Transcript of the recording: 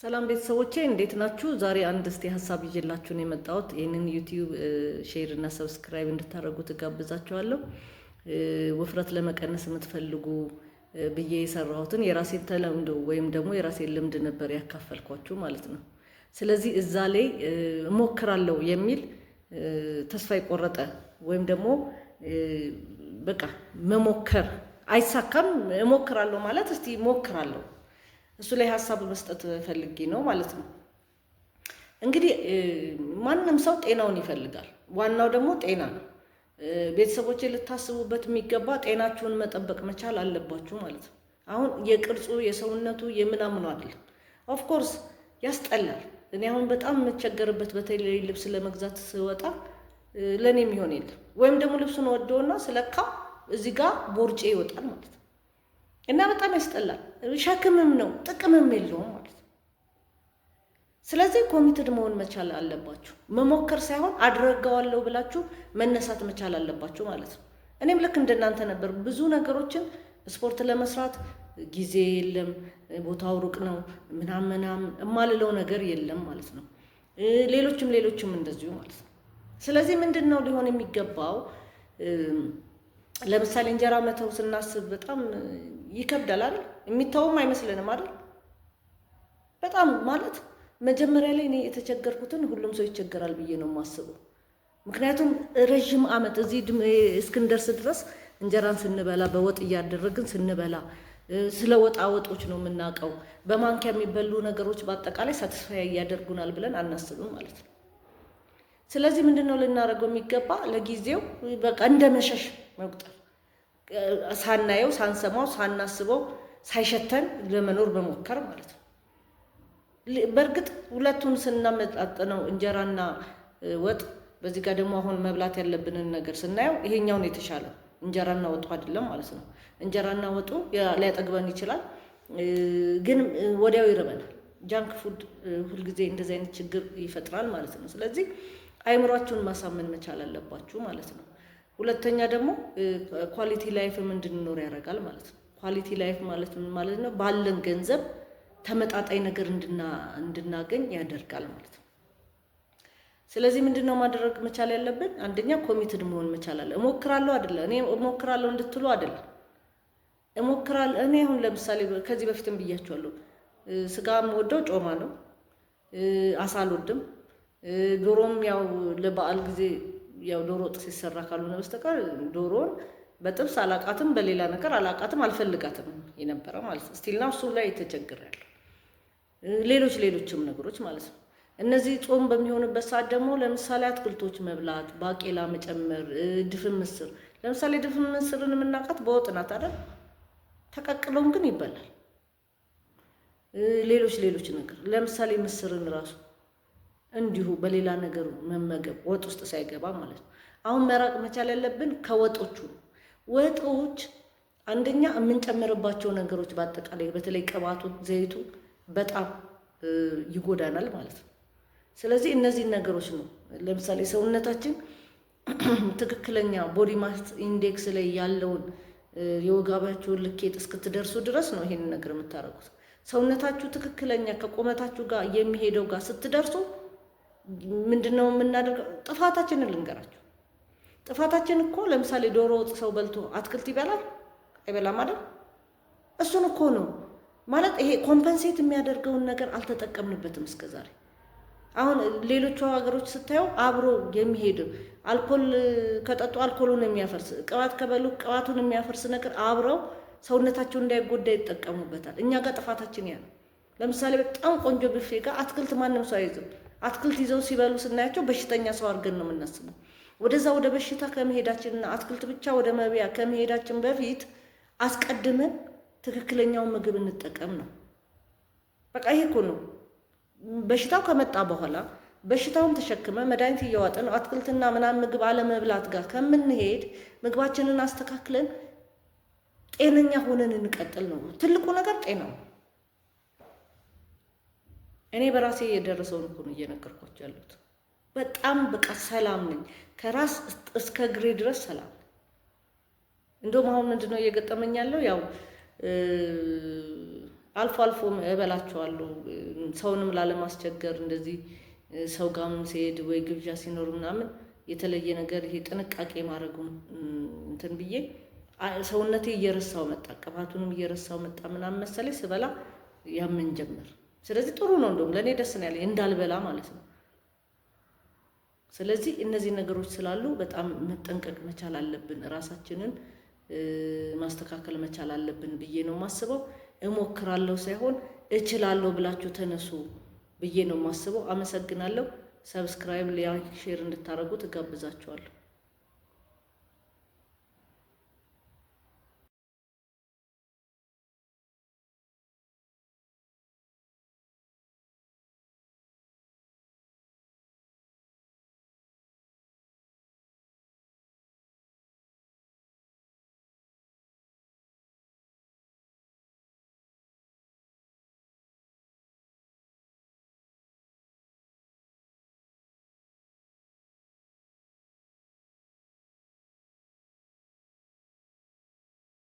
ሰላም ቤተሰቦቼ እንዴት ናችሁ? ዛሬ አንድ እስቲ ሀሳብ ይዤላችሁ ነው የመጣሁት። ይሄንን ዩቲዩብ ሼር እና ሰብስክራይብ እንድታደርጉ ተጋብዛችኋለሁ። ውፍረት ለመቀነስ የምትፈልጉ ብዬ የሰራሁትን የራሴን ተለምዶ ወይም ደግሞ የራሴን ልምድ ነበር ያካፈልኳችሁ ማለት ነው። ስለዚህ እዛ ላይ እሞክራለሁ የሚል ተስፋ የቆረጠ ወይም ደግሞ በቃ መሞከር አይሳካም እሞክራለሁ ማለት እስቲ እሞክራለሁ እሱ ላይ ሀሳብ መስጠት ፈልጌ ነው ማለት ነው። እንግዲህ ማንም ሰው ጤናውን ይፈልጋል። ዋናው ደግሞ ጤና ነው። ቤተሰቦቼ ልታስቡበት የሚገባ ጤናችሁን መጠበቅ መቻል አለባችሁ ማለት ነው። አሁን የቅርጹ የሰውነቱ የምናምኑ አይደለም። ኦፍኮርስ ያስጠላል። እኔ አሁን በጣም የምቸገርበት በተለይ ልብስ ለመግዛት ስወጣ ለእኔ የሚሆን የለም ወይም ደግሞ ልብሱን ወደውና ስለካ እዚህ ጋር ቦርጬ ይወጣል ማለት ነው። እና በጣም ያስጠላል። ሸክምም ነው ጥቅምም የለውም ማለት ነው። ስለዚህ ኮሚትድ መሆን መቻል አለባችሁ። መሞከር ሳይሆን አድርገዋለሁ ብላችሁ መነሳት መቻል አለባችሁ ማለት ነው። እኔም ልክ እንደናንተ ነበር። ብዙ ነገሮችን ስፖርት ለመስራት ጊዜ የለም፣ ቦታው ሩቅ ነው፣ ምናምን እማልለው ነገር የለም ማለት ነው። ሌሎችም እንደዚሁ ማለት ነው። ስለዚህ ምንድን ነው ሊሆን የሚገባው? ለምሳሌ እንጀራ መተው ስናስብ በጣም ይከብዳል አይደል? የሚተውም አይመስልንም አይደል? በጣም ማለት መጀመሪያ ላይ እኔ የተቸገርኩትን ሁሉም ሰው ይቸገራል ብዬ ነው የማስበው። ምክንያቱም ረዥም ዓመት እዚህ እስክንደርስ ድረስ እንጀራን ስንበላ በወጥ እያደረግን ስንበላ ስለ ወጣ ወጦች ነው የምናውቀው። በማንኪያ የሚበሉ ነገሮች በአጠቃላይ ሳትስፋይ ያደርጉናል ብለን አናስብም ማለት ነው። ስለዚህ ምንድነው ልናደርገው የሚገባ? ለጊዜው በቃ እንደ መሸሽ መቁጠር፣ ሳናየው ሳንሰማው ሳናስበው ሳይሸተን ለመኖር መሞከር ማለት ነው። በእርግጥ ሁለቱን ስናመጣጥነው እንጀራና ወጥ፣ በዚህ ጋር ደግሞ አሁን መብላት ያለብንን ነገር ስናየው ይሄኛውን የተሻለው እንጀራና ወጡ አይደለም ማለት ነው። እንጀራና ወጡ ሊያጠግበን ይችላል፣ ግን ወዲያው ይርበናል። ጃንክ ፉድ ሁልጊዜ እንደዚህ አይነት ችግር ይፈጥራል ማለት ነው። ስለዚህ አይምሯችሁን ማሳመን መቻል አለባችሁ ማለት ነው። ሁለተኛ ደግሞ ኳሊቲ ላይፍም እንድንኖር ያደርጋል ማለት ነው። ኳሊቲ ላይፍ ማለት ምን ማለት ነው? ባለን ገንዘብ ተመጣጣኝ ነገር እንድናገኝ ያደርጋል ማለት ነው። ስለዚህ ምንድነው ማድረግ መቻል ያለብን? አንደኛ ኮሚትድ መሆን መቻል አለ። እሞክራለሁ አይደለ? እኔ እሞክራለሁ እንድትሉ አይደለ? እሞክራለሁ። እኔ አሁን ለምሳሌ ከዚህ በፊትም ብያችኋለሁ፣ ስጋ የምወደው ጮማ ነው። አሳ አልወድም። ዶሮም ያው ለበዓል ጊዜ ያው ዶሮ ወጥ ሲሰራ ካልሆነ በስተቀር ዶሮን በጥብስ አላቃትም፣ በሌላ ነገር አላቃትም፣ አልፈልጋትም የነበረ ማለት ነው። ስቲልና እሱ ላይ ተቸግሬያለሁ። ሌሎችም ነገሮች ማለት ነው። እነዚህ ጾም በሚሆንበት ሰዓት ደግሞ ለምሳሌ አትክልቶች መብላት፣ ባቄላ መጨመር፣ ድፍን ምስር። ለምሳሌ ድፍን ምስርን የምናውቃት በወጥ ናት አይደል? ተቀቅሎም ግን ይበላል። ሌሎች ነገር ለምሳሌ ምስርን ራሱ እንዲሁ በሌላ ነገር መመገብ ወጥ ውስጥ ሳይገባ ማለት ነው። አሁን መራቅ መቻል ያለብን ከወጦቹ ወጦች አንደኛ የምንጨምርባቸው ነገሮች በአጠቃላይ በተለይ ቅባቱ፣ ዘይቱ በጣም ይጎዳናል ማለት ነው። ስለዚህ እነዚህ ነገሮች ነው ለምሳሌ ሰውነታችን ትክክለኛ ቦዲ ማስ ኢንዴክስ ላይ ያለውን የወጋባችሁን ልኬት እስክትደርሱ ድረስ ነው ይሄን ነገር የምታረጉት። ሰውነታችሁ ትክክለኛ ከቁመታችሁ ጋር የሚሄደው ጋር ስትደርሱ ምንድነው የምናደርገው? ጥፋታችንን ልንገራችሁ። ጥፋታችን እኮ ለምሳሌ ዶሮ ወጥ ሰው በልቶ አትክልት ይበላል አይበላም አይደል? እሱን እኮ ነው ማለት ይሄ ኮምፐንሴት የሚያደርገውን ነገር አልተጠቀምንበትም እስከዛሬ። አሁን ሌሎቹ ሀገሮች ስታየው አብሮ የሚሄድ አልኮል ከጠጡ አልኮሉን የሚያፈርስ፣ ቅባት ከበሉ ቅባቱን የሚያፈርስ ነገር አብረው ሰውነታቸው እንዳይጎዳ ይጠቀሙበታል። እኛ ጋር ጥፋታችን ያ ነው። ለምሳሌ በጣም ቆንጆ ብፌ ጋር አትክልት ማንም ሰው አይዝም። አትክልት ይዘው ሲበሉ ስናያቸው በሽተኛ ሰው አድርገን ነው የምናስበው። ወደዛ ወደ በሽታ ከመሄዳችንና አትክልት ብቻ ወደ መብያ ከመሄዳችን በፊት አስቀድመን ትክክለኛውን ምግብ እንጠቀም ነው። በቃ ይሄ እኮ ነው። በሽታው ከመጣ በኋላ በሽታውን ተሸክመ መድኃኒት እየዋጥን አትክልትና ምናምን ምግብ አለመብላት ጋር ከምንሄድ ምግባችንን አስተካክለን ጤነኛ ሆነን እንቀጥል ነው ትልቁ ነገር፣ ጤናው። እኔ በራሴ የደረሰውን እኮ ነው እየነገርኳቸው ያሉት። በጣም በቃ ሰላም ነኝ፣ ከራስ እስከ እግሬ ድረስ ሰላም። እንደውም አሁን ምንድነው እየገጠመኝ ያለው? ያው አልፎ አልፎ እበላቸዋለሁ። ሰውንም ላለማስቸገር እንደዚህ ሰው ጋርም ሲሄድ ወይ ግብዣ ሲኖር ምናምን የተለየ ነገር ይሄ ጥንቃቄ ማድረጉን እንትን ብዬ ሰውነቴ እየረሳው መጣ፣ ቅባቱንም እየረሳው መጣ ምናምን መሰለኝ ስበላ ያምን ጀመር። ስለዚህ ጥሩ ነው፣ እንደውም ለእኔ ደስ ነው ያለኝ እንዳልበላ ማለት ነው። ስለዚህ እነዚህ ነገሮች ስላሉ በጣም መጠንቀቅ መቻል አለብን፣ ራሳችንን ማስተካከል መቻል አለብን ብዬ ነው የማስበው። እሞክራለሁ ሳይሆን እችላለሁ ብላችሁ ተነሱ ብዬ ነው የማስበው። አመሰግናለሁ። ሰብስክራይብ፣ ላይክ፣ ሼር እንድታደርጉ ትጋብዛችኋለሁ።